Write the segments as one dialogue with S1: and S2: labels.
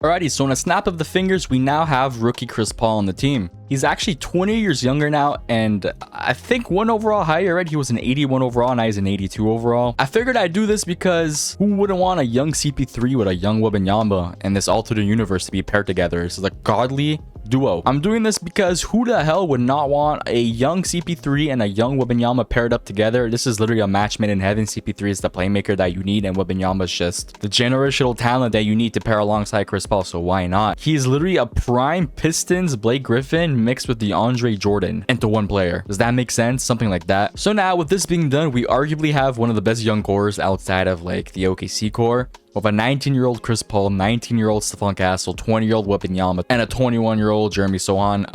S1: Alrighty, so in a snap of the fingers, we now have rookie Chris Paul on the team. He's actually 20 years younger now, and I think one overall higher, right? He was an 81 overall, now he's an 82 overall. I figured I'd do this because who wouldn't want a young CP3 with a young Wemby in this alternate universe to be paired together? This is a godly duo. I'm doing this because who the hell would not want a young CP3 and a young Wemby paired up together? This is literally a match made in heaven. CP3 is the playmaker that you need, and Wemby is just the generational talent that you need to pair alongside Chris Paul, so why not? He's literally a prime Pistons Blake Griffin mixed with the Andre Jordan into one player. Does that make sense? Something like that. So now with this being done, we arguably have one of the best young cores outside of like the OKC core. With a 19-year-old Chris Paul, 19-year-old Stephon Castle, 20-year-old Wembanyama, and a 21-year-old Jeremy Sohan.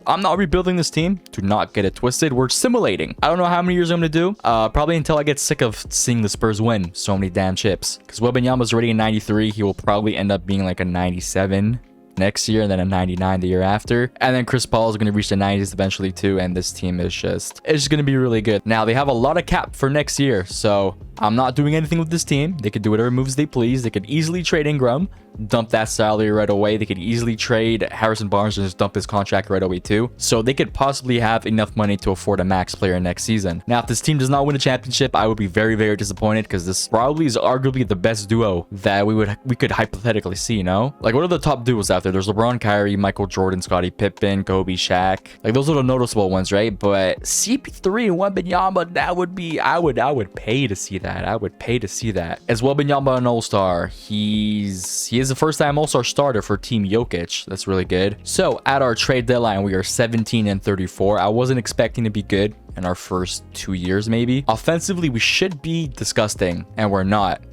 S1: I'm not rebuilding this team. Do not get it twisted. We're simulating. I don't know how many years I'm going to do. Probably until I get sick of seeing the Spurs win so many damn chips. Because Wembanyama's already a 93. He will probably end up being like a 97 next year, and then a 99 the year after. And then Chris Paul is going to reach the 90s eventually too, and this team is just, it's just going to be really good. Now, they have a lot of cap for next year, so I'm not doing anything with this team. They could do whatever moves they please. They could easily trade Ingram, dump that salary right away. They could easily trade Harrison Barnes and just dump his contract right away too. So they could possibly have enough money to afford a max player next season. Now, if this team does not win a championship, I would be very, very disappointed, because this probably is arguably the best duo that we could hypothetically see, you know? Like, what are the top duos out there? There's LeBron, Kyrie, Michael Jordan, Scottie Pippen, Kobe, Shaq. Like, those are the noticeable ones, right? But CP3 and Wembanyama, that would be, I would pay to see that. I would pay to see that. As Wembanyama an all-star, he is a first-time all-star starter for Team Jokic. That's really good. So at our trade deadline, we are 17-34. I wasn't expecting to be good in our first 2 years, maybe. Offensively, we should be disgusting, and we're not.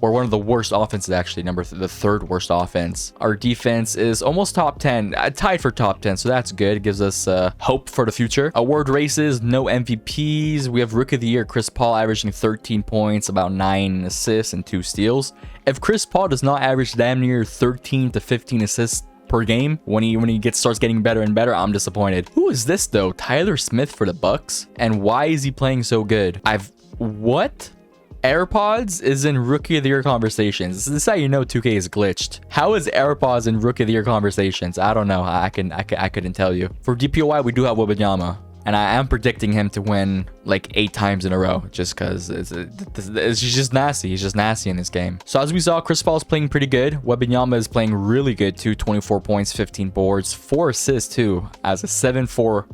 S1: We're one of the worst offenses, actually, the third worst offense. Our defense is almost top 10, tied for top 10, so that's good. It gives us hope for the future. Award races, no MVPs. We have Rookie of the Year, Chris Paul, averaging 13 points, about 9 assists, and 2 steals. If Chris Paul does not average damn near 13 to 15 assists per game when he starts getting better and better, I'm disappointed. Who is this though? Tyler Smith for the Bucks? And why is he playing so good? What? AirPods is in Rookie of the Year conversations. This is how you know 2K is glitched. How is AirPods in Rookie of the Year conversations? I don't know. I couldn't tell you. For DPOY, we do have Wembanyama, and I am predicting him to win like 8 times in a row, just because it's just nasty. He's just nasty in this game. So as we saw, Chris Paul is playing pretty good. Wembanyama is playing really good too. 24 points, 15 boards, 4 assists too, as a 7'4"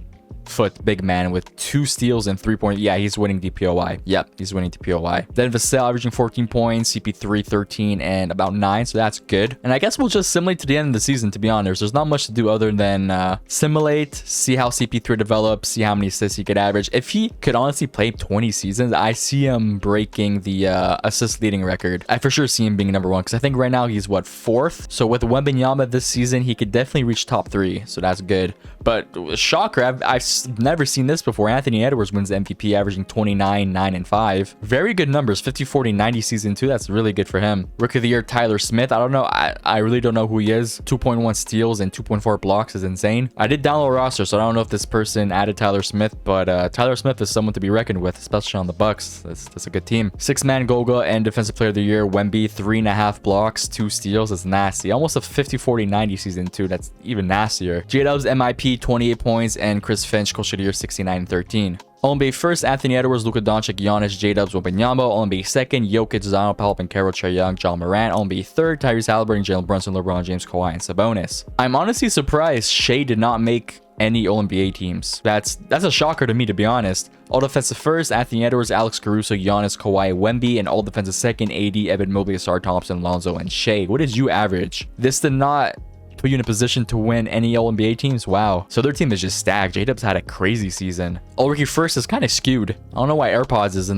S1: big man with 2 steals and 3 points. Yeah, he's winning DPOY. Yep, he's winning DPOY. Then Vassell averaging 14 points, CP3 13 and about 9, so that's good. And I guess we'll just simulate to the end of the season, to be honest. There's not much to do other than simulate, see how CP3 develops, see how many assists he could average. If he could honestly play 20 seasons, I see him breaking the assist leading record. I for sure see him being number 1, because I think right now he's what, 4th? So with Wembanyama this season, he could definitely reach top 3, so that's good. But shocker, I've never seen this before. Anthony Edwards wins the MVP, averaging 29, 9, and 5. Very good numbers. 50, 40, 90 season 2. That's really good for him. Rookie of the Year, Tyler Smith. I don't know. I really don't know who he is. 2.1 steals and 2.4 blocks is insane. I did download a roster, so I don't know if this person added Tyler Smith, but Tyler Smith is someone to be reckoned with, especially on the Bucks. That's a good team. 6-man Goga and Defensive Player of the Year, Wemby, 3.5 blocks, 2 steals. That's nasty. Almost a 50, 40, 90 season 2. That's even nastier. J-Dubs, MIP, 28 points, and Chris Finch, Coach of the Year, 69 and 13. All-NBA first, Anthony Edwards, Luka Doncic, Giannis, J-Dubs, Wembanyama. All-NBA second, Jokic, Zion, Paolo, Trae Young, John Morant. All-NBA third, Tyrese Halliburton, Jalen Brunson, LeBron James, Kawhi, and Sabonis. I'm honestly surprised Shea did not make any All-NBA teams. That's a shocker to me, to be honest. All defensive first, Anthony Edwards, Alex Caruso, Giannis, Kawhi, Wemby, and all defensive second, AD, Evan Mobley, Asar Thompson, Lonzo, and Shea. What did you average? This did not put you in a position to win any All-NBA teams. Wow. So their team is just stacked. J-Dubs had a crazy season. All-Rookie first is kind of skewed. I don't know why AirPods is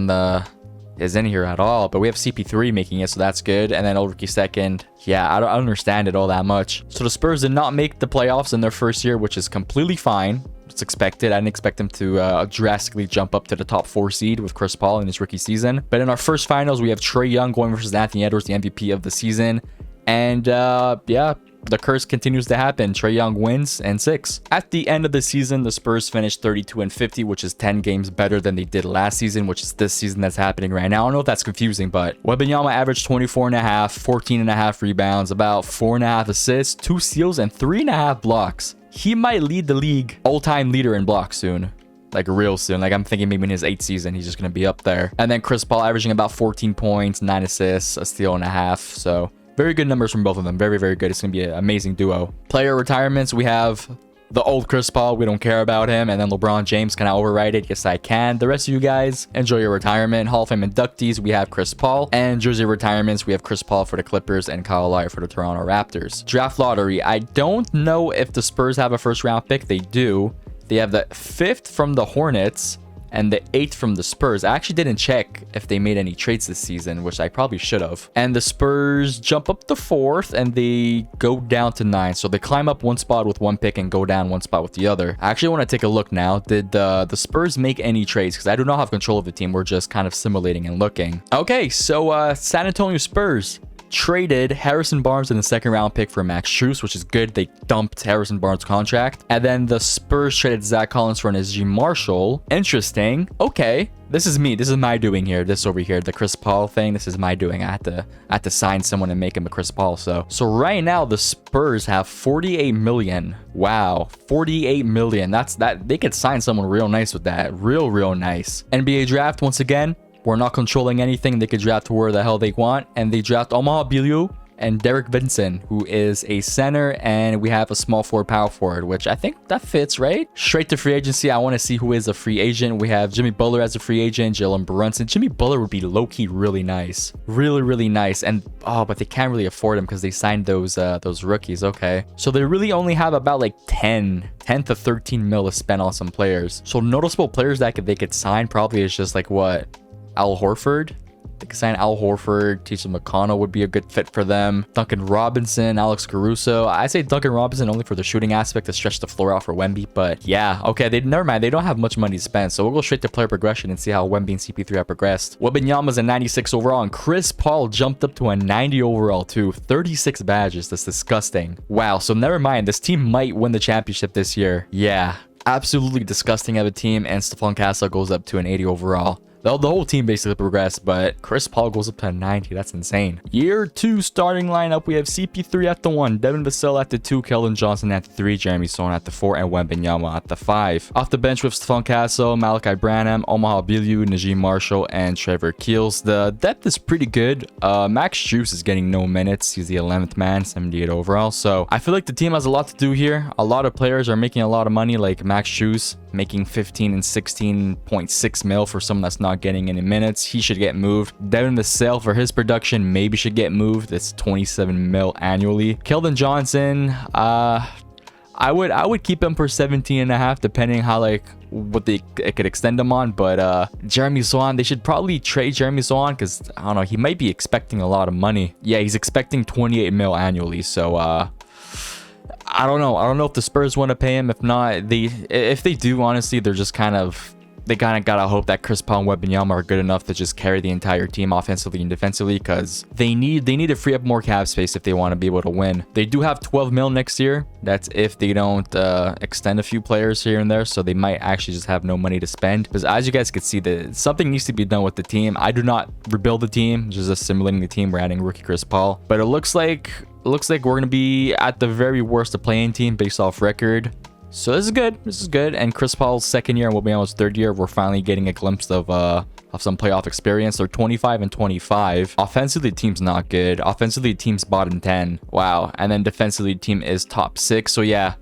S1: in here at all, but we have CP3 making it, so that's good. And then All-Rookie second, yeah, I don't understand it all that much. So the Spurs did not make the playoffs in their first year, which is completely fine. It's expected. I didn't expect them to drastically jump up to the top 4 seed with Chris Paul in his rookie season. But in our first finals, we have Trae Young going versus Anthony Edwards, the MVP of the season. And yeah, the curse continues to happen. Trae Young wins and 6. At the end of the season, the Spurs finished 32-50, which is 10 games better than they did last season, which is this season that's happening right now. I don't know if that's confusing, but Wembanyama averaged 24.5, 14.5 rebounds, about 4.5 assists, 2 steals, and 3.5 blocks. He might lead the league all-time leader in blocks soon. Like real soon. Like I'm thinking maybe in his 8th season, he's just going to be up there. And then Chris Paul averaging about 14 points, 9 assists, a steal and a half. So very good numbers from both of them. Very, very good. It's going to be an amazing duo. Player retirements, we have the old Chris Paul. We don't care about him. And then LeBron James. Can I override it? Yes, I can. The rest of you guys, enjoy your retirement. Hall of Fame inductees, we have Chris Paul. And jersey retirements, we have Chris Paul for the Clippers and Kyle Lowry for the Toronto Raptors. Draft lottery, I don't know if the Spurs have a first round pick. They do. They have the 5th from the Hornets and the 8th from the Spurs. I actually didn't check if they made any trades this season, which I probably should have. And the Spurs jump up to 4th and they go down to 9th. So they climb up 1 spot with 1 pick and go down 1 spot with the other. I actually want to take a look now. Did the Spurs make any trades? Because I do not have control of the team. We're just kind of simulating and looking. Okay, so San Antonio Spurs traded Harrison Barnes in the 2nd round pick for Max Strus, which is good. They dumped Harrison Barnes' contract. And then the Spurs traded Zach Collins for Najee Marshall. Interesting. Okay. This is me. This is my doing here. This over here, the Chris Paul thing. This is my doing. I had to sign someone and make him a Chris Paul. So right now the Spurs have 48 million. Wow, 48 million. That they could sign someone real nice with that. Real nice. NBA draft once again. We're not controlling anything. They could draft where the hell they want. And they draft Omaha Biliu and Derek Vincent, who is a center. And we have a small forward, power forward, which I think that fits, right? Straight to free agency. I want to see who is a free agent. We have Jimmy Butler as a free agent, Jalen Brunson. Jimmy Butler would be low-key really nice. Really nice. And, oh, but they can't really afford him because they signed those rookies. Okay. So they really only have about like 10 to 13 mil to spend on some players. So noticeable players that they could sign probably is just like what? Al Horford. They could sign Al Horford. T.J. McConnell would be a good fit for them. Duncan Robinson, Alex Caruso. I say Duncan Robinson only for the shooting aspect to stretch the floor out for Wemby. But yeah, okay, never mind. They don't have much money to spend. So we'll go straight to player progression and see how Wemby and CP3 have progressed. Wembanyama's a 96 overall, and Chris Paul jumped up to a 90 overall too. 36 badges. That's disgusting. Wow. So never mind. This team might win the championship this year. Yeah. Absolutely disgusting of a team. And Stephon Castle goes up to an 80 overall. The whole team basically progressed, but Chris Paul goes up to 90. That's insane. Year 2 starting lineup. We have CP3 at the 1, Devin Vassell at the 2, Keldon Johnson at the 3, Jeremy Sohan at the 4, and Wembanyama at the 5. Off the bench with Stephon Castle, Malachi Branham, Omaha Biliu, Najee Marshall, and Trevor Keels. The depth is pretty good. Max Strus is getting no minutes. He's the 11th man, 78 overall. So I feel like the team has a lot to do here. A lot of players are making a lot of money, like Max Strus making 15 and 16.6 mil for someone that's not getting any minutes. He should get moved. Devin Vassell for his production maybe should get moved. It's 27 mil annually. Keldon Johnson, I would keep him for 17 and a half, depending how like what it could extend him on. But Jeremy Sohan, they should probably trade Jeremy Sohan because I don't know, he might be expecting a lot of money. Yeah, he's expecting 28 mil annually. So I don't know if the Spurs want to pay him. If not, if they do, honestly, they're just they kind of gotta hope that Chris Paul and Wembanyama are good enough to just carry the entire team offensively and defensively, because they need to free up more cap space if they want to be able to win. They do have 12 mil next year. That's if they don't extend a few players here and there, so they might actually just have no money to spend. Because as you guys can see, something needs to be done with the team. I do not rebuild the team, just assimilating the team. We're adding rookie Chris Paul, but it looks like we're gonna be at the very worst of playing team based off record. So this is good. And Chris Paul's 2nd year and Wembanyama's 3rd year, we're finally getting a glimpse of some playoff experience. They're 25 and 25. Offensively, the team's not good. Offensively, the team's bottom 10. Wow. And then defensively, the team is top 6. So yeah.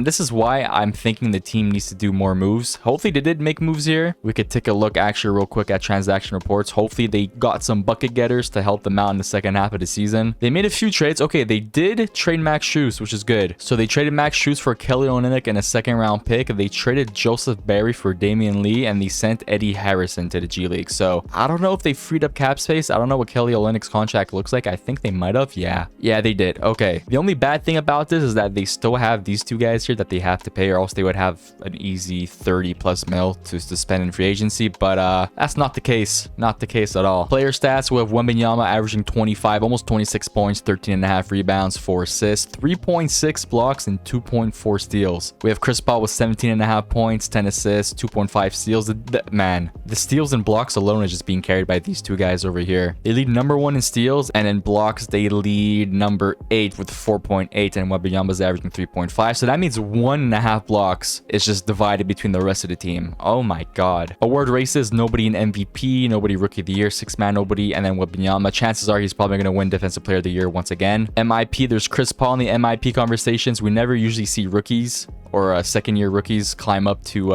S1: This is why I'm thinking the team needs to do more moves. Hopefully they did make moves here. We could take a look actually real quick at transaction reports. Hopefully they got some bucket getters to help them out in the 2nd half of the season. They made a few trades. Okay, they did trade Max Strus, which is good. So they traded Max Strus for Kelly Olynyk and a 2nd round pick. They traded Joseph Barry for Damian Lee, and they sent Eddie Harrison to the G League. So I don't know if they freed up cap space. I don't know what Kelly Olynyk's contract looks like. I think they might have. Yeah, they did. Okay. The only bad thing about this is that they still have these these two guys here that they have to pay, or else they would have an easy 30 plus mil to spend in free agency. But that's not the case. Not the case at all. Player stats, we have Wemby averaging 25, almost 26 points, 13.5 rebounds, 4 assists, 3.6 blocks, and 2.4 steals. We have Chris Paul with 17.5 points, 10 assists, 2.5 steals. Man, the steals and blocks alone is just being carried by these two guys over here. They lead number 1 in steals, and in blocks, they lead number 8 with 4.8, and Wemby averaging 3.5. So that means 1.5 blocks is just divided between the rest of the team. Oh my god. Award races, nobody in MVP, nobody Rookie of the Year, 6-man, nobody, and then Wemby. Chances are he's probably going to win Defensive Player of the Year once again. MIP, there's Chris Paul in the MIP conversations. We never usually see rookies or second-year rookies climb up to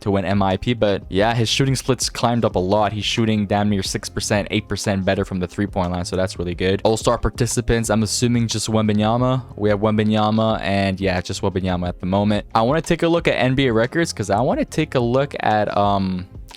S1: win MIP, but yeah, his shooting splits climbed up a lot. He's shooting damn near 6%, 8% better from the three-point line, so that's really good. All-star participants, I'm assuming just Wemby. We have Wemby, and yeah, just Wemby at the moment. I want to take a look at NBA records because I want to take a look at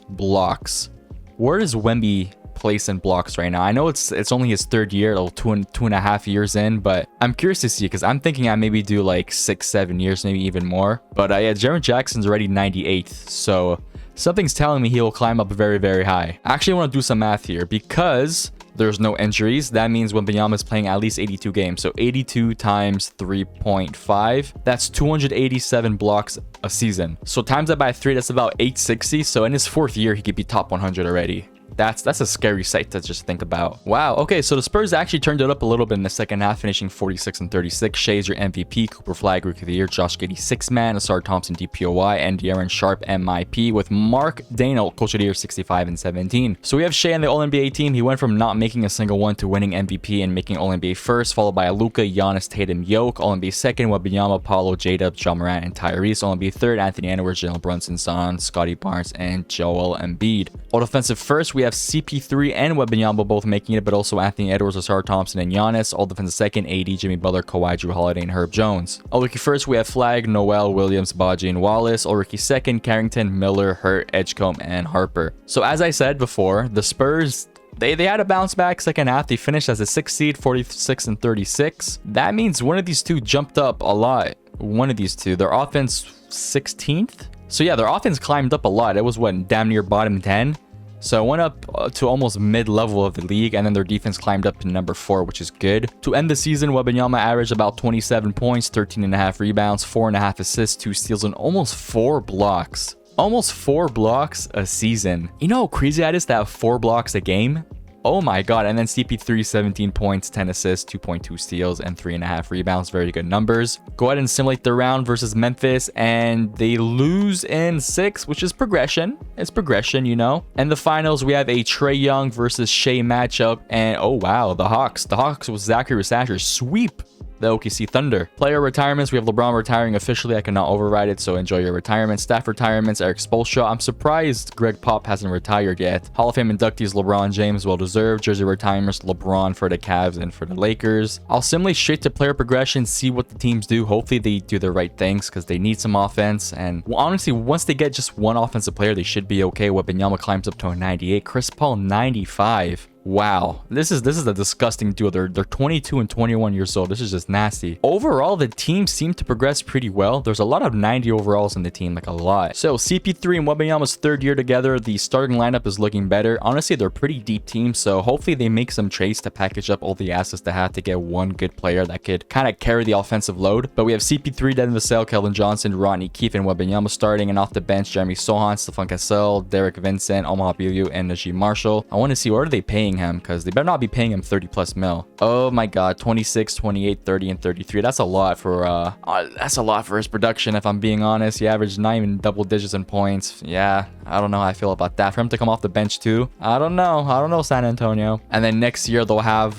S1: blocks. Where does Wemby place in blocks right now? I know it's only his 3rd year, 2.5 years in, but I'm curious to see because I'm thinking I maybe do like 6-7 years, maybe even more. But yeah, Jaren Jackson's already 98th, so something's telling me he will climb up very, very high. I actually want to do some math here because there's no injuries. That means Wemby is playing at least 82 games. So 82 times 3.5, that's 287 blocks a season. So times that by 3, that's about 860. So in his 4th year, he could be top 100 already. That's a scary sight to just think about. Wow. Okay, so the Spurs actually turned it up a little bit in the second half, finishing 46 and 36. Shai's your MVP, Cooper Flag Rookie of the Year, Josh Giddey 6-man, Asar Thompson DPOY, and De'Aaron Sharp MIP, with Mark Daigneault Coach of the Year 65 and 17. So we have Shai on the All-NBA team. He went from not making a single one to winning MVP and making All-NBA first, followed by Luka, Giannis, Tatum, Yoke, All-NBA second, Wembanyama, Paulo, J-Dub, John Morant, and Tyrese. All-NBA third, Anthony Edwards, Jalen Brunson, Son, Scotty Barnes, and Joel Embiid. All-Defensive first, we have CP3 and Wembanyama both making it, but also Anthony Edwards, Asar Thompson, and Giannis. All defensive second, AD, Jimmy Butler, Kawhi, Drew Holiday, and Herb Jones. All rookie first, we have Flag, Noel, Williams, Baji, and Wallace. All rookie second, Carrington, Miller, Hurt, Edgecombe, and Harper. So as I said before, the Spurs, they had a bounce back second half. They finished as a 6th seed, 46 and 36. That means one of these two jumped up a lot. One of these two. Their offense 16th. So yeah, their offense climbed up a lot. It was what, damn near bottom 10. So it went up to almost mid-level of the league, and then their defense climbed up to number 4, which is good. To end the season, Wembanyama averaged about 27 points, 13.5 rebounds, 4.5 assists, 2 steals, and almost 4 blocks. Almost 4 blocks a season. You know how crazy that is to have 4 blocks a game? Oh my god. And then CP3, 17 points, 10 assists, 2.2 steals, and 3.5 rebounds. Very good numbers. Go ahead and simulate the round versus Memphis, and they lose in 6, which is progression. It's progression, you know. And the finals, we have a Trae Young versus Shai matchup, and oh wow, the Hawks. The Hawks with Zachary Sasser sweep the OKC Thunder. Player retirements, we have LeBron retiring officially. I cannot override it, so enjoy your retirement. Staff retirements, Eric Spoelstra. I'm surprised Greg Pop hasn't retired yet. Hall of Fame inductees, LeBron James, well deserved. Jersey retirements, LeBron for the Cavs and for the Lakers. I'll simulate straight to player progression, see what the teams do. Hopefully they do the right things because they need some offense. And honestly, once they get just one offensive player, they should be okay. Wembanyama climbs up to a 98. Chris Paul, 95. Wow, this is a disgusting duo. They're 22 and 21 years old. This is just nasty. Overall, the team seemed to progress pretty well. There's a lot of 90 overalls in the team, like a lot. So CP3 and Wembanyama's 3rd year together. The starting lineup is looking better. Honestly, they're a pretty deep team, so hopefully they make some trades to package up all the assets they have to get one good player that could kind of carry the offensive load. But we have CP3, Devin Vassell, Kelvin Johnson, Rodney Keefe, and Wembanyama starting, and off the bench, Jeremy Sohan, Stephon Cassell, Derek Vincent, Omaha Billieu, and Najee Marshall. I want to see what are they paying him, because they better not be paying him 30 plus mil. Oh my god, 26, 28, 30, and 33. That's a lot for his production, if I'm being honest. He averaged not even double digits in points. Yeah, I don't know how I feel about that. For him to come off the bench too, I don't know, San Antonio. And then next year they'll have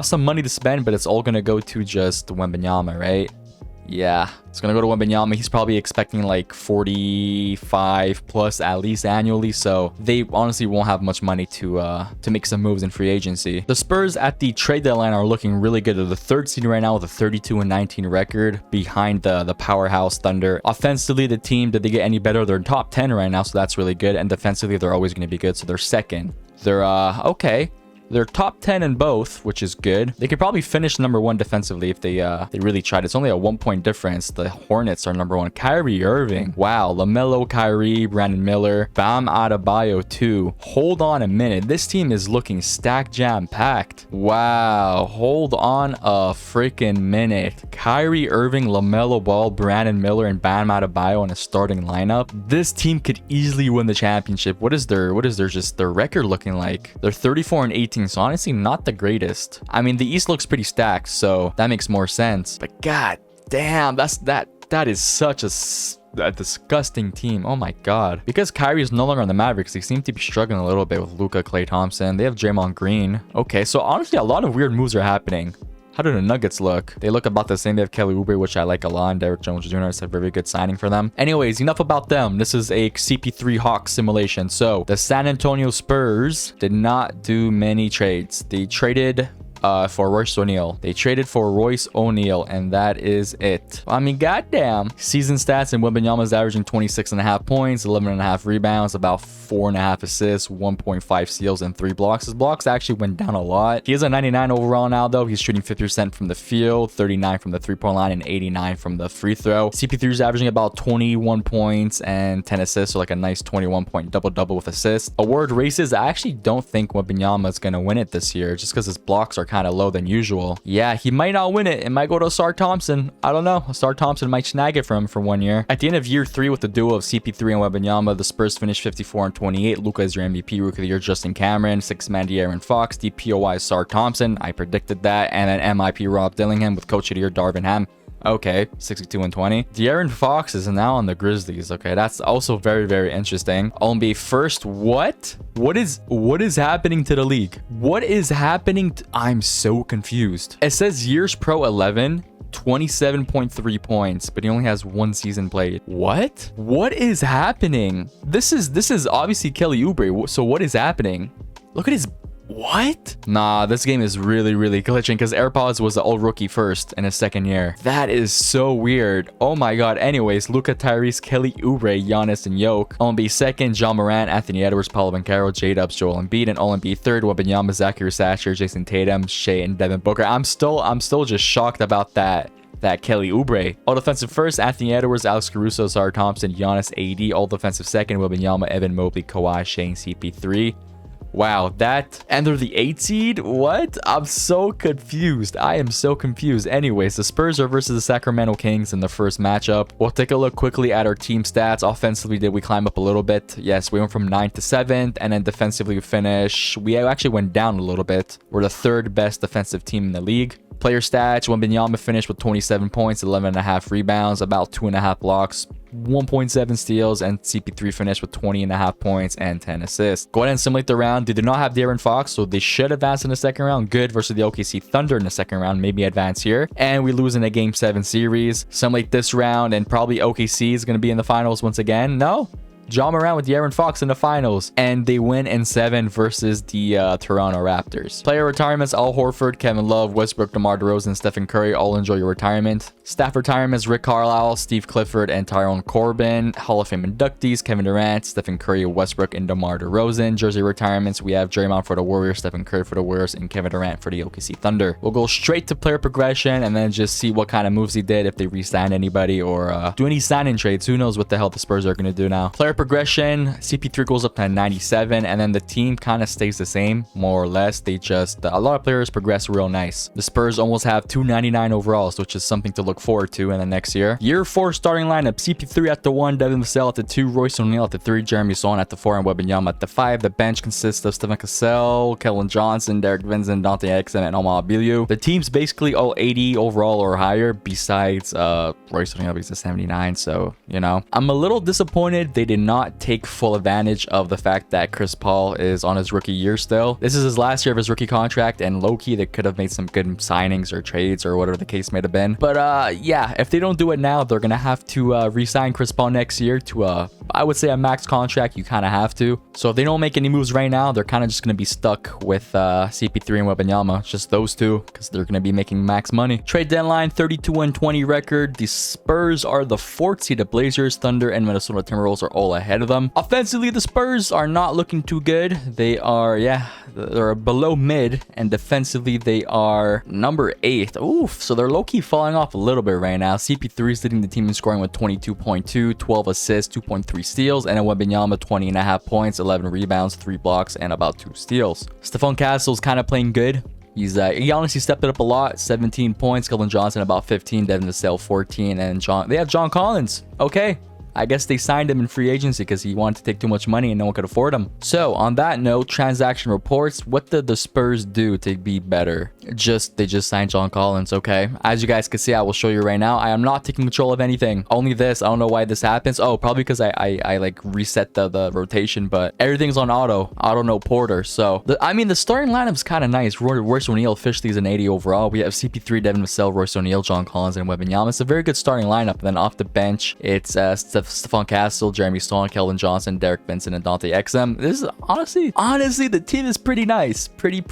S1: some money to spend, but it's all gonna go to just Wembanyama, right? Yeah, it's gonna go to Wembanyama. He's probably expecting like 45 plus at least annually, so they honestly won't have much money to make some moves in free agency. The Spurs at the trade deadline are looking really good. They're the 3rd seed right now with a 32 and 19 record behind the powerhouse Thunder. Offensively, the team, did they get any better? They're in top 10 right now, so that's really good. And defensively, they're always going to be good, so they're 2nd. They're okay. They're top 10 in both, which is good. They could probably finish number 1 defensively if they really tried. It's only a 1-point difference. The Hornets are number 1. Kyrie Irving. Wow. LaMelo, Kyrie, Brandon Miller, Bam Adebayo too. Hold on a minute. This team is looking stacked, jam-packed. Wow. Hold on a freaking minute. Kyrie Irving, LaMelo Ball, Brandon Miller, and Bam Adebayo in a starting lineup. This team could easily win the championship. What is their record looking like? They're 34-18. So honestly, not the greatest. I mean, the East looks pretty stacked, so that makes more sense. But god damn, that is such a disgusting team. Oh my god. Because Kyrie is no longer on the Mavericks, they seem to be struggling a little bit with Luka, Klay Thompson. They have Draymond Green. Okay, so honestly, a lot of weird moves are happening. How do the Nuggets look? They look about the same. They have Kelly Oubre, which I like a lot. And Derrick Jones Jr. is a very good signing for them. Anyways, enough about them. This is a CP3 Hawks simulation. So the San Antonio Spurs did not do many trades. They traded for Royce O'Neal. They traded for Royce O'Neal, and that is it. I mean, goddamn. Season stats, and Wembanyama is averaging 26.5 points, 11.5 rebounds, about 4.5 assists, 1.5 steals, and 3 blocks. His blocks actually went down a lot. He is a 99 overall now, though. He's shooting 50% from the field, 39 from the 3-point line, and 89 from the free throw. CP3 is averaging about 21 points and 10 assists, so like a nice 21-point double-double with assists. Award races, I actually don't think Wembanyama is going to win it this year, just because his blocks are kind of low than usual. Yeah, he might not win it. It might go to Sar Thompson. I don't know. Sar Thompson might snag it from him for 1 year. At the end of year 3 with the duo of CP3 and Wembanyama, the Spurs finished 54-28. Luka is your MVP. Rookie of the Year, Justin Cameron. 6-man De'Aaron Fox. DPOY Sar Thompson. I predicted that. And then MIP Rob Dillingham with Coach of the Year, Darvin Ham. Okay, 62-20. De'Aaron Fox is now on the Grizzlies. Okay, that's also very, very interesting. NBA first. What is happening to the league? What is happening? I'm so confused. It says years pro 11, 27.3 points, but he only has 1 season played. What is happening? This is obviously Kelly Oubre. So what is happening? Look at his... What? Nah, this game is really, really glitching because AirPods was the old rookie first in his 2nd year. That is so weird. Oh my god. Anyways, Luka, Tyrese, Kelly Oubre, Giannis, and Yoke. OMB 2nd, John Morant, Anthony Edwards, Paolo Banchero, J-Dubs, Joel Embiid, and OMB 3rd, Wembanyama, Zachary Satcher, Jason Tatum, Shea, and Devin Booker. I'm still just shocked about that Kelly Oubre. All defensive first, Anthony Edwards, Alex Caruso, Sar Thompson, Giannis, AD. All defensive second, Wembanyama, Evan Mobley, Kawhi, Shea, and CP3. Wow, that... And they're the 8 seed? What? I'm so confused. I am so confused. Anyways, the Spurs are versus the Sacramento Kings in the first matchup. We'll take a look quickly at our team stats. Offensively, did we climb up a little bit? Yes, we went from 9th to 7th. And then defensively, we actually went down a little bit. We're the 3rd best defensive team in the league. Player stats, Wembanyama finished with 27 points, 11.5 rebounds, about 2.5 blocks, 1.7 steals, and CP3 finished with 20.5 points and 10 assists. Go ahead and simulate the round. They did not have De'Aaron Fox, so they should advance in the 2nd round. Good versus the OKC Thunder in the 2nd round. Maybe advance here. And we lose in a Game 7 series. Simulate this round, and probably OKC is going to be in the finals once again. No? John Morant with De'Aaron Fox in the finals, and they win in 7 versus the Toronto Raptors. Player retirements: Al Horford, Kevin Love, Westbrook, DeMar DeRozan, Stephen Curry. All enjoy your retirement. Staff retirements: Rick Carlisle, Steve Clifford, and Tyrone Corbin. Hall of Fame inductees: Kevin Durant, Stephen Curry, Westbrook, and DeMar DeRozan. Jersey retirements: we have Draymond for the Warriors, Stephen Curry for the Warriors, and Kevin Durant for the OKC Thunder. We'll go straight to player progression and then just see what kind of moves he did, if they re-signed anybody or do any sign-in trades. Who knows what the hell the Spurs are going to do now. Player progression: CP3 goes up to 97, and then the team kind of stays the same, more or less. They just, a lot of players progress real nice. The Spurs almost have 299 overalls, which is something to look forward to in the next year. Year 4 starting lineup: CP3 at the 1, Devin Vassell at the 2, Royce O'Neal at the 3, Jeremy Sohan at the 4, and Wembanyama at the 5. The bench consists of Stephen Cassell, Kellen Johnson, Derek Vincent, Dante Exum, and Omar Abilio. The team's basically all 80 overall or higher, besides Royce O'Neal, because he's 79, so, you know. I'm a little disappointed they did not take full advantage of the fact that Chris Paul is on his rookie year still. This is his last year of his rookie contract, and low-key they could have made some good signings or trades or whatever the case may have been. But yeah, if they don't do it now, they're gonna have to re-sign Chris Paul next year to I would say a max contract. You kind of have to. So if they don't make any moves right now, they're kind of just gonna be stuck with CP3 and Wembanyama, just those two, because they're gonna be making max money. Trade deadline: 32-20 record. The Spurs are the 4th seed. The Blazers, Thunder, and Minnesota Timberwolves are all ahead of them. Offensively, the Spurs are not looking too good. They are, yeah, they're below mid, and defensively, they are number 8. Oof, so they're low-key falling off a little bit right now. CP3 is leading the team in scoring with 22.2, 12 assists, 2.3 steals, and then Wemby 20.5 points, 11 rebounds, 3 blocks, and about 2 steals. Stephon Castle's kind of playing good. He honestly stepped it up a lot. 17 points. Keldon Johnson about 15. Devin Vassell 14. And they have John Collins. Okay. I guess they signed him in free agency because he wanted to take too much money and no one could afford him. So on that note, transaction reports. What did the Spurs do to be better? They just signed John Collins. Okay. As you guys can see, I will show you right now. I am not taking control of anything. Only this. I don't know why this happens. Oh, probably because I like reset the rotation, but everything's on auto no Porter. So I mean, the starting lineup is kind of nice. Royce O'Neal officially is an 80 overall. We have CP3, Devin Vassell, Royce O'Neal, John Collins, and Wemby. It's a very good starting lineup. And then off the bench, it's Stephon Castle, Jeremy Stone, Keldon Johnson, Derek Vincent, and Dante Exum. This is honestly, the team is pretty nice. Pretty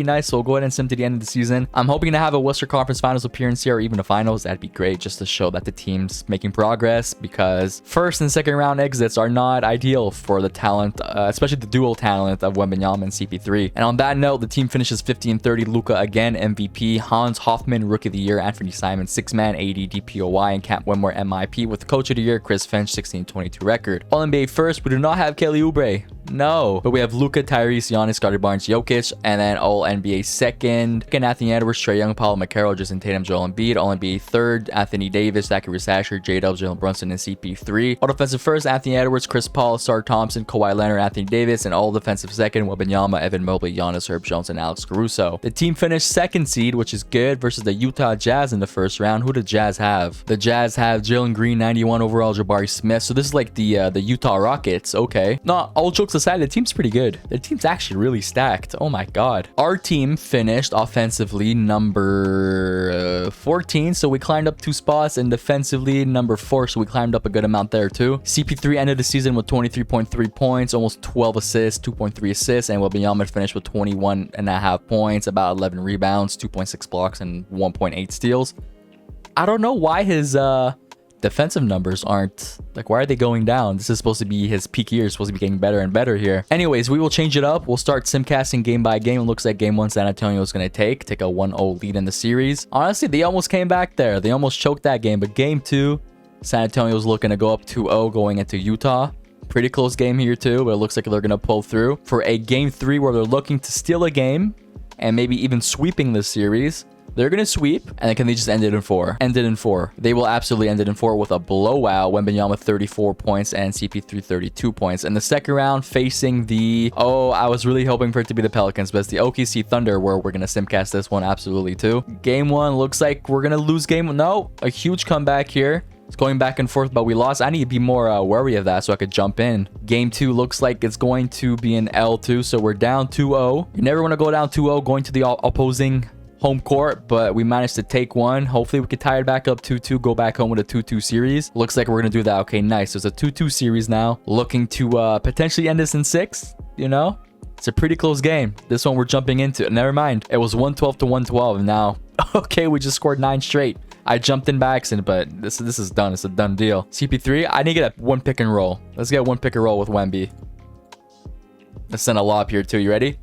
S1: nice. So we'll go ahead and sim to the end of the season. I'm hoping to have a Western Conference Finals appearance here, or even a finals. That'd be great, just to show that the team's making progress, because first and second round exits are not ideal for the talent, especially the dual talent of Wembanyama and CP3. And on that note, the team finishes 50-30. Luka again MVP, Hans Hoffman Rookie of the Year, Anthony Simon 6-man, AD DPOY, and Camp Wemore MIP, with Coach of the Year Chris Finch 16-22 record. All NBA first, we do not have Kelly Oubre. No, but we have Luka, Tyrese, Giannis, Scottie Barnes, Jokic, and then All NBA second, Anthony Edwards, Trae Young, Paolo Macaro, Jason Tatum, Joel Embiid. All NBA third, Anthony Davis, Zachary Sasher, J-Dub, Jalen Brunson, and CP3. All defensive first, Anthony Edwards, Chris Paul, Sar Thompson, Kawhi Leonard, Anthony Davis, and all defensive second, Wembanyama, Evan Mobley, Giannis, Herb Jones, and Alex Caruso. The team finished second seed, which is good, versus the Utah Jazz in the first round. Who did Jazz have? The Jazz have Jalen Green, 91 overall, Jabari Smith. So this is like the Utah Rockets. Okay. No, all jokes aside, the team's pretty good. The team's actually really stacked. Oh my god. Our team finished offensively number 14, so we climbed up 2 spots, and defensively number 4, so we climbed up a good amount there too. CP3 ended the season with 23.3 points, almost 12 assists, 2.3 assists, and Wembanyama finished with 21.5 points, about 11 rebounds, 2.6 blocks, and 1.8 steals. I don't know why his defensive numbers aren't, like, why are they going down? This is supposed to be his peak year. It's supposed to be getting better and better here. Anyways, we will change it up. We'll start simcasting game by game. It looks like game 1 San Antonio is going to take a 1-0 lead in the series. Honestly, they almost came back there. They almost choked that game, but game 2, San Antonio is looking to go up 2-0 going into Utah. Pretty close game here too, but it looks like they're going to pull through for a game 3 where they're looking to steal a game and maybe even sweeping this series. They're going to sweep, and then can they just end it in 4? End it in 4. They will absolutely end it in 4 with a blowout. Wembanyama 34 points and CP3 32 points. In the second round, facing the... Oh, I was really hoping for it to be the Pelicans, but it's the OKC Thunder where we're going to simcast this one absolutely too. Game 1 looks like we're going to lose game... No, a huge comeback here. It's going back and forth, but we lost. I need to be more wary of that so I could jump in. Game 2 looks like it's going to be an L2, so we're down 2-0. You never want to go down 2-0 going to the opposing home court, but we managed to take one. Hopefully we could tie it back up 2-2, go back home with a 2-2 series. Looks like we're gonna do that. Okay, nice. So it's a 2-2 series now, looking to potentially end this in 6. You know, it's a pretty close game. This one we're jumping into. Never mind, it was 112 to 112, and now okay, we just scored 9 straight. I jumped in by accident, but this is done. It's a done deal. CP3, I need to get a 1 pick and roll. Let's get 1 pick and roll with Wemby. Let's send a lob here too. You ready?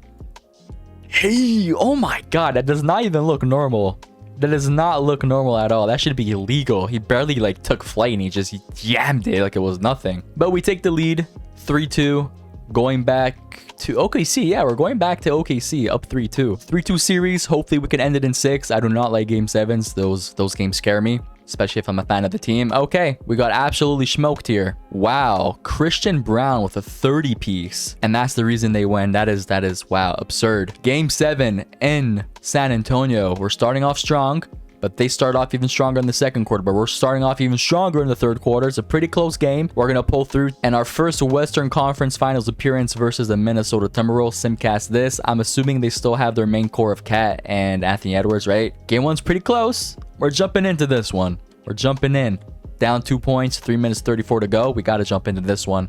S1: Hey, oh my god, that does not even look normal. That does not look normal at all. That should be illegal. He barely like took flight and he jammed it like it was nothing. But we take the lead 3-2, going back to OKC. Yeah, we're going back to OKC, up 3-2. 3-2 series. Hopefully we can end it in 6. I do not like game 7s. Those games scare me, especially if I'm a fan of the team. Okay, we got absolutely smoked here. Wow, Christian Brown with a 30 piece, and that's the reason they win. That is wow, absurd. Game 7 in San Antonio. We're starting off strong, but they start off even stronger in the second quarter, but we're starting off even stronger in the third quarter. It's a pretty close game. We're gonna pull through, and our first Western Conference Finals appearance versus the Minnesota Timberwolves. Simcast this. I'm assuming they still have their main core of Cat and Anthony Edwards, right? Game 1's pretty close. We're jumping into this one. We're jumping in. Down 2 points, 3 minutes 34 to go. We got to jump into this one.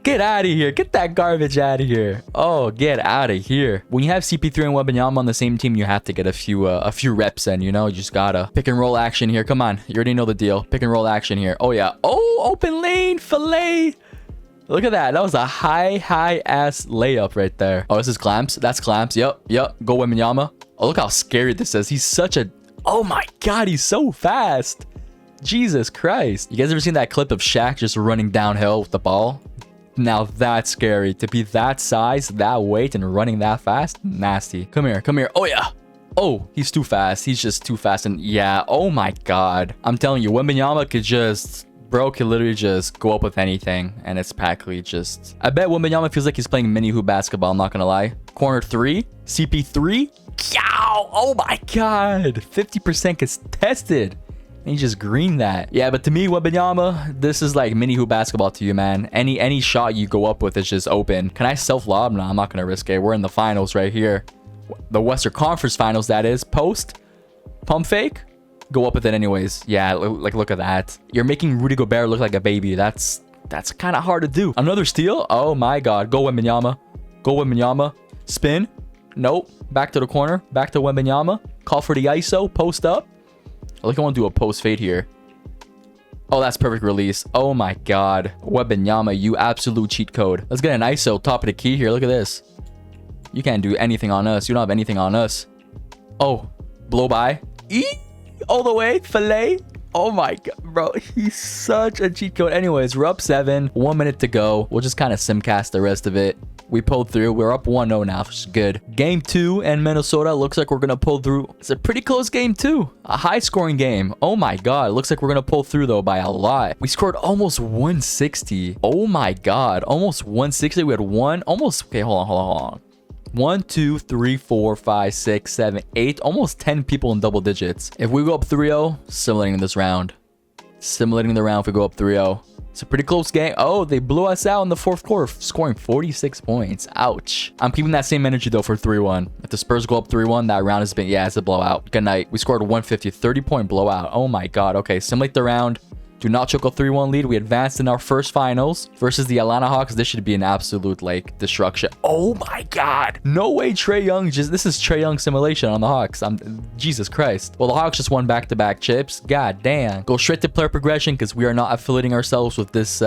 S1: Get out of here. Get that garbage out of here. Oh, get out of here. When you have CP3 and Wemby on the same team, you have to get a few reps in, you know? You just gotta pick and roll action here. Come on. You already know the deal. Pick and roll action here. Oh, yeah. Oh, open lane. Fillet. Look at that. That was a high-ass layup right there. Oh, this is Clamps. That's Clamps. Yep. Go Wemby. Oh, look how scary this is. He's such a... Oh, my God. He's so fast. Jesus Christ. You guys ever seen that clip of Shaq just running downhill with the ball? Now that's scary. To be that size, that weight, and running that fast, nasty. Come here. Oh, yeah. Oh, he's too fast. He's just too fast. And yeah, oh my God. I'm telling you, Wemby could just... Bro can literally just go up with anything. And it's practically just... I bet Wemby feels like he's playing mini hoop basketball. I'm not going to lie. Corner 3. CP3. Yow! Oh my God. 50% contested. And he just greened that. Yeah, but to me, Wemby, this is like mini hoop basketball to you, man. Any shot you go up with is just open. Can I self-lob? No, I'm not going to risk it. We're in the finals right here. The Western Conference Finals, that is. Post. Pump fake. Go up with it anyways. Yeah, like look at that. You're making Rudy Gobert look like a baby. That's kind of hard to do. Another steal. Oh my God. Go Wemby. Go Wemby. Spin. Nope. Back to the corner. Back to Wemby. Call for the ISO. Post up. I want to do a post fade here. Oh, that's perfect release. Oh my God. Wemby, you absolute cheat code. Let's get an ISO top of the key here. Look at this. You can't do anything on us. You don't have anything on us. Oh, blow by. All the way. Fillet. Oh my God, bro. He's such a cheat code. Anyways, we're up 7. 1 minute to go. We'll just kind of simcast the rest of it. We pulled through. We're up 1-0 now, which is good. Game 2 in Minnesota. Looks like we're going to pull through. It's a pretty close game too. A high-scoring game. Oh my God. It looks like we're going to pull through, though, by a lot. We scored almost 160. Oh my God. Almost 160. We had one. Almost. Okay, hold on. 1, 2, 3, 4, 5, 6, 7, 8. Almost 10 people in double digits. If we go up 3-0, simulating this round. Simulating the round if we go up 3-0. It's a pretty close game. Oh, they blew us out in the 4th quarter, scoring 46 points. Ouch. I'm keeping that same energy, though, for 3-1. If the Spurs go up 3-1, that round has been... Yeah, it's a blowout. Good night. We scored 150, 30-point blowout. Oh, my God. Okay, simulate the round. Do not choke a 3-1 lead. We advanced in our first finals versus the Atlanta Hawks. This should be an absolute, like, destruction. Oh, my God. No way Trae Young just... This is Trae Young simulation on the Hawks. Jesus Christ. Well, the Hawks just won back-to-back chips. God damn. Go straight to player progression because we are not affiliating ourselves with this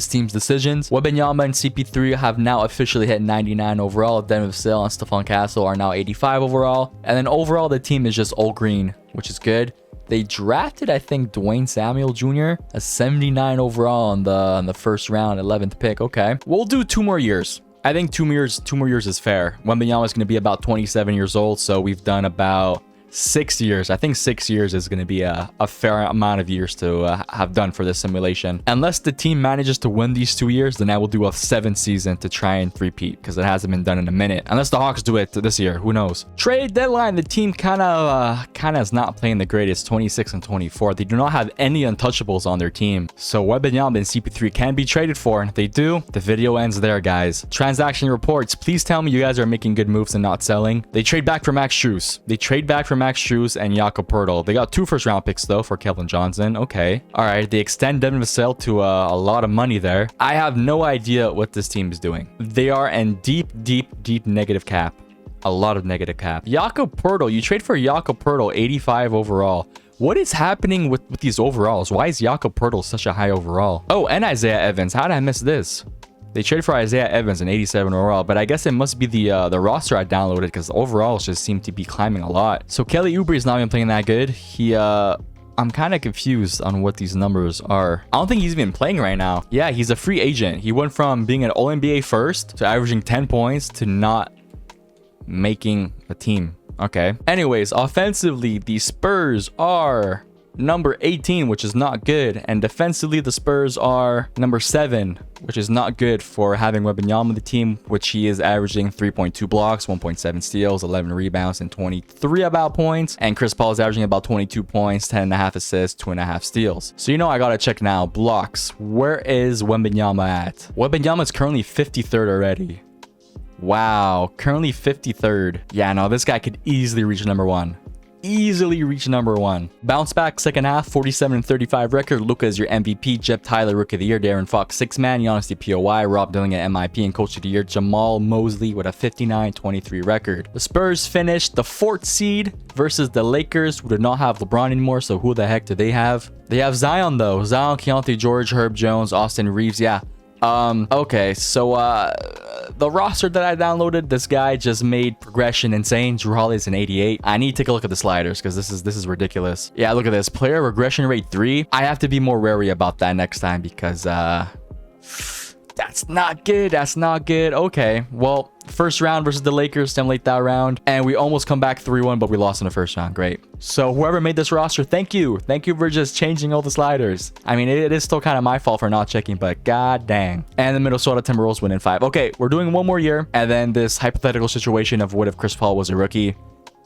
S1: team's decisions. Wemby and CP3 have now officially hit 99 overall. Devin Vassell and Stephon Castle are now 85 overall. And then overall, the team is just all green, which is good. They drafted, I think, Dwayne Samuel Jr. a 79 overall on the first round, 11th pick. Okay, we'll do 2 more years. I think 2 more years is fair. Wemby is going to be about 27 years old, so we've done about 6 years. I think 6 years is going to be a fair amount of years to have done for this simulation. Unless the team manages to win these 2 years, then I will do a 7th season to try and repeat because it hasn't been done in a minute. Unless the Hawks do it this year, who knows? Trade deadline, the team kind of is not playing the greatest. 26 and 24. They do not have any untouchables on their team. So Wemby and CP3 can be traded for, and if they do, the video ends there, guys. Transaction reports. Please tell me you guys are making good moves and not selling. They trade back for Max Strus. They trade back for Max Strus and Jakob Poeltl. They got 2 first-round picks, though, for Kevin Johnson. Okay. All right. They extend Devin Vassell to a lot of money there. I have no idea what this team is doing. They are in deep negative cap. A lot of negative cap. Jakob Poeltl. You trade for Jakob Poeltl, 85 overall. What is happening with these overalls? Why is Jakob Poeltl such a high overall? Oh, and Isaiah Evans. How did I miss this? They traded for Isaiah Evans in 87 overall, but I guess it must be the roster I downloaded because the overalls just seem to be climbing a lot. So Kelly Oubre is not even playing that good. I'm kind of confused on what these numbers are. I don't think he's even playing right now. Yeah, he's a free agent. He went from being an All-NBA first to averaging 10 points to not making a team. Okay. Anyways, offensively, the Spurs are number 18, which is not good, and defensively the Spurs are number 7, which is not good for having Wemby on the team, which he is averaging 3.2 blocks, 1.7 steals, 11 rebounds, and 23 about points. And Chris Paul is averaging about 22 points, 10.5 assists, 2.5 steals. So you know I gotta check now. Blocks. Where is Wemby at? Wemby is currently 53rd already. Wow, currently 53rd. Yeah, no, this guy could easily reach number 1. easily reach number 1. Bounce back second half, 47-35 record. Luka is your MVP. Jeb Tyler, Rookie of the Year. Darren Fox, 6-man. Giannis DPOY. Rob Dillingham, MIP and Coach of the Year. Jamal Mosley with a 59-23 record. The Spurs finished the 4th seed versus the Lakers, who did not have LeBron anymore, so who the heck do they have? They have Zion, though. Zion, Keontae George, Herb Jones, Austin Reeves. Yeah. Okay, so, the roster that I downloaded, this guy just made progression insane. Drew Holiday's an 88. I need to take a look at the sliders because this is ridiculous. Yeah, look at this. Player regression rate 3. I have to be more wary about that next time because, that's not good. That's not good. Okay, well, first round versus the Lakers, stimulate that round. And we almost come back 3-1, but we lost in the first round. Great. So whoever made this roster, thank you. Thank you for just changing all the sliders. I mean, it is still kind of my fault for not checking, but god dang. And the Minnesota Timberwolves win in 5. Okay, we're doing one more year. And then this hypothetical situation of what if Chris Paul was a rookie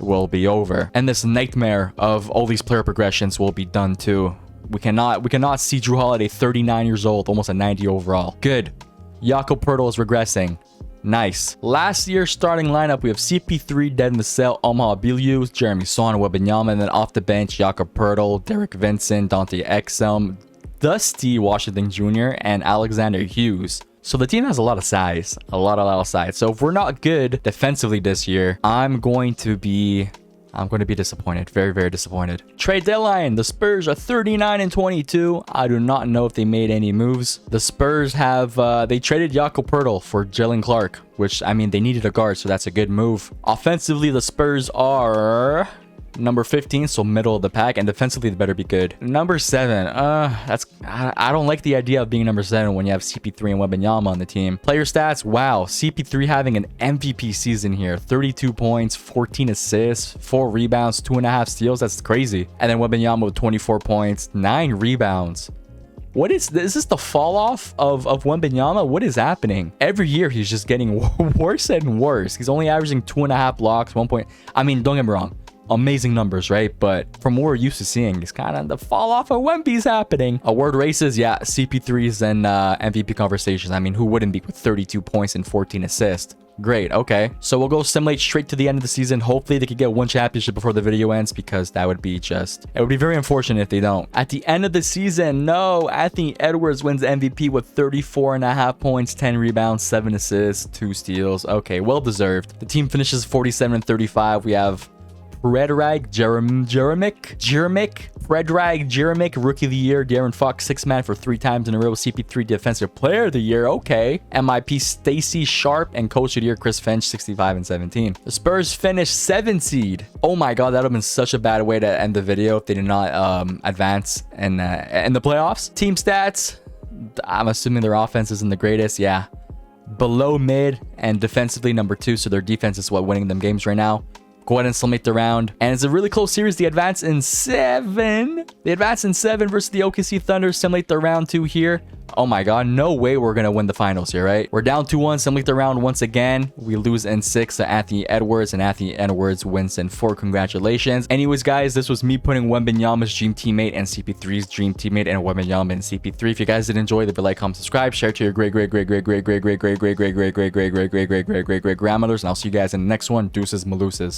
S1: will be over. And this nightmare of all these player progressions will be done too. We cannot see Drew Holiday, 39 years old, almost a 90 overall. Good. Jakob Poeltl is regressing. Nice. Last year's starting lineup, we have CP3, Dead in the Cell, Omaha Bilius, Jeremy Son, Wembanyama, and then off the bench, Jakob Poeltl, Derek Vincent, Dante Exum, Dusty Washington Jr., and Alexander Hughes. So the team has a lot of size. A lot of size. So if we're not good defensively this year, I'm going to be disappointed. Very, very disappointed. Trade deadline. The Spurs are 39-22. I do not know if they made any moves. The Spurs have, they traded Jakob Poeltl for Jalen Clark, which, I mean, they needed a guard, so that's a good move. Offensively, the Spurs are number 15, so middle of the pack, and defensively they better be good. Number 7, I don't like the idea of being number 7 when you have CP3 and Wembanyama on the team. Player stats, wow, CP3 having an MVP season here. 32 points, 14 assists, 4 rebounds, 2.5 steals. That's crazy. And then Wembanyama with 24 points, 9 rebounds. What is this? Is this the fall off of Wembanyama? What is happening? Every year he's just getting worse and worse. He's only averaging 2.5 blocks, 1 point. I mean, don't get me wrong. Amazing numbers, right? But from what we're used to seeing, it's kind of the fall off of Wemby's happening. Award races, yeah, CP3s and MVP conversations. I mean, who wouldn't be with 32 points and 14 assists? Great, okay. So we'll go simulate straight to the end of the season. Hopefully they could get one championship before the video ends, because that would be just, it would be very unfortunate if they don't. At the end of the season, no, Anthony Edwards wins MVP with 34.5 points, 10 rebounds, 7 assists, 2 steals. Okay, well deserved. The team finishes 47-35. We have Predrag Jeremic, Rookie of the Year. Darren Fox, 6-man for 3 times in a row. CP3, Defensive Player of the Year. Okay. MIP, Stacey Sharp, and Coach of the Year, Chris Finch, 65-17. The Spurs finished 7th seed. Oh my god, that would have been such a bad way to end the video if they did not advance in the playoffs. Team stats, I'm assuming their offense isn't the greatest. Yeah. Below mid, and defensively number 2, so their defense is what winning them games right now. Go ahead and summate the round. And it's a really close series. They advance in 7. They advance in 7 versus the OKC Thunder. Simulate the round 2 here. Oh my god, no way we're going to win the finals here, right? We're down 2-1. Simulate the round once again. We lose in 6 to Anthony Edwards, and Anthony Edwards wins in 4. Congratulations. Anyways, guys, this was me putting Wembanyama's dream teammate and CP3's dream teammate and Wembanyama and CP3. If you guys did enjoy, leave a like, comment, subscribe, share to your great grandmothers, and I'll see you guys in the next one. Deuces, Maluses.